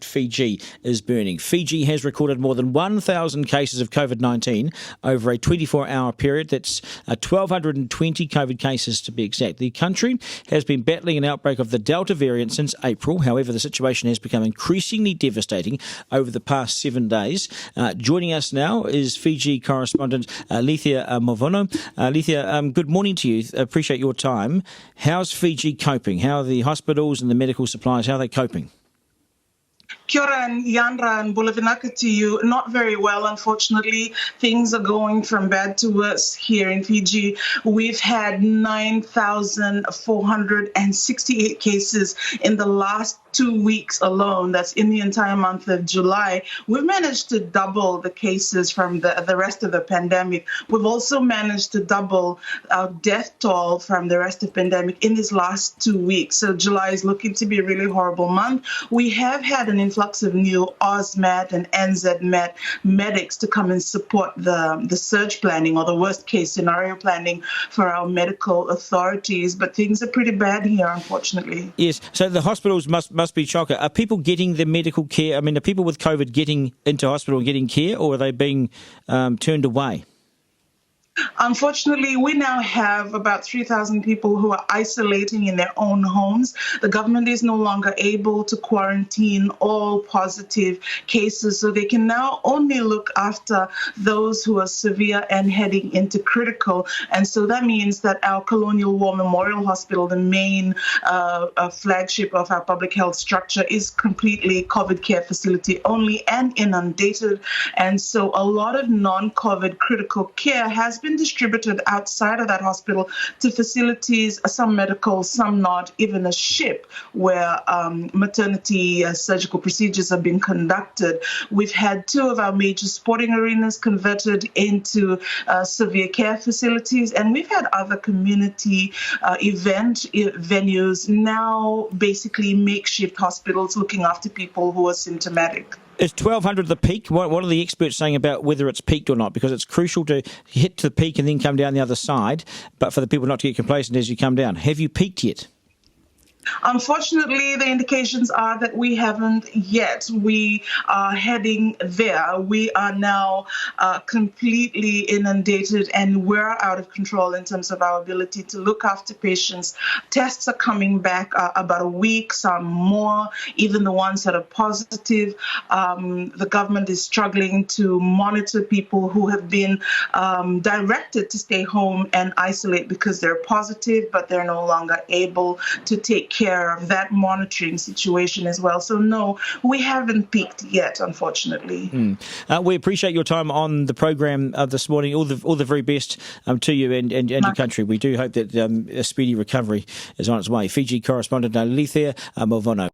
Fiji is burning. Fiji has recorded more than 1,000 cases of COVID-19 over a 24-hour period. That's 1,220 COVID cases to be exact. The country has been battling an outbreak of the Delta variant since April. However, the situation has become increasingly devastating over the past 7 days. Joining us now is Fiji correspondent Lice Movono. Lice, good morning to you. Appreciate your time. How's Fiji coping? How are the hospitals and the medical supplies, how are they coping? Kia ora and Yandra and Bulavinaka to you. Not very well, unfortunately. Things are going from bad to worse here in Fiji. We've had 9,468 cases in the last 2 weeks alone. That's in the entire month of July. We've managed to double the cases from the rest of the pandemic. We've also managed to double our death toll from the rest of the pandemic in these last 2 weeks. So July is looking to be a really horrible month. We have had an influx of new AUSMAT and NZMAT medics to come and support the surge planning or the worst case scenario planning for our medical authorities. But things are pretty bad here, unfortunately. Yes, so the hospitals must be chocker. Are people getting the medical care? I mean, are people with COVID getting into hospital and getting care, or are they being turned away? Unfortunately, we now have about 3,000 people who are isolating in their own homes. The government is no longer able to quarantine all positive cases, so they can now only look after those who are severe and heading into critical. And so that means that our Colonial War Memorial Hospital, the main flagship of our public health structure, is completely COVID care facility only and inundated. And so a lot of non-COVID critical care has been distributed outside of that hospital to facilities, some medical, some not, even a ship where maternity surgical procedures have been conducted. We've had 2 of our major sporting arenas converted into severe care facilities, and we've had other community event venues now basically makeshift hospitals looking after people who are symptomatic. Is 1,200 the peak? What are the experts saying about whether it's peaked or not? Because it's crucial to hit to the peak and then come down the other side, but for the people not to get complacent as you come down. Have you peaked yet? Unfortunately, the indications are that we haven't yet. We are heading there. We are now completely inundated, and we're out of control in terms of our ability to look after patients. Tests are coming back about a week, some more, even the ones that are positive. The government is struggling to monitor people who have been directed to stay home and isolate because they're positive, but they're no longer able to take care of that monitoring situation as well. So no, we haven't peaked yet, unfortunately. We appreciate your time on the program this morning. All the very best to you and your country. We do hope that a speedy recovery is on its way. Fiji correspondent Lice Movono.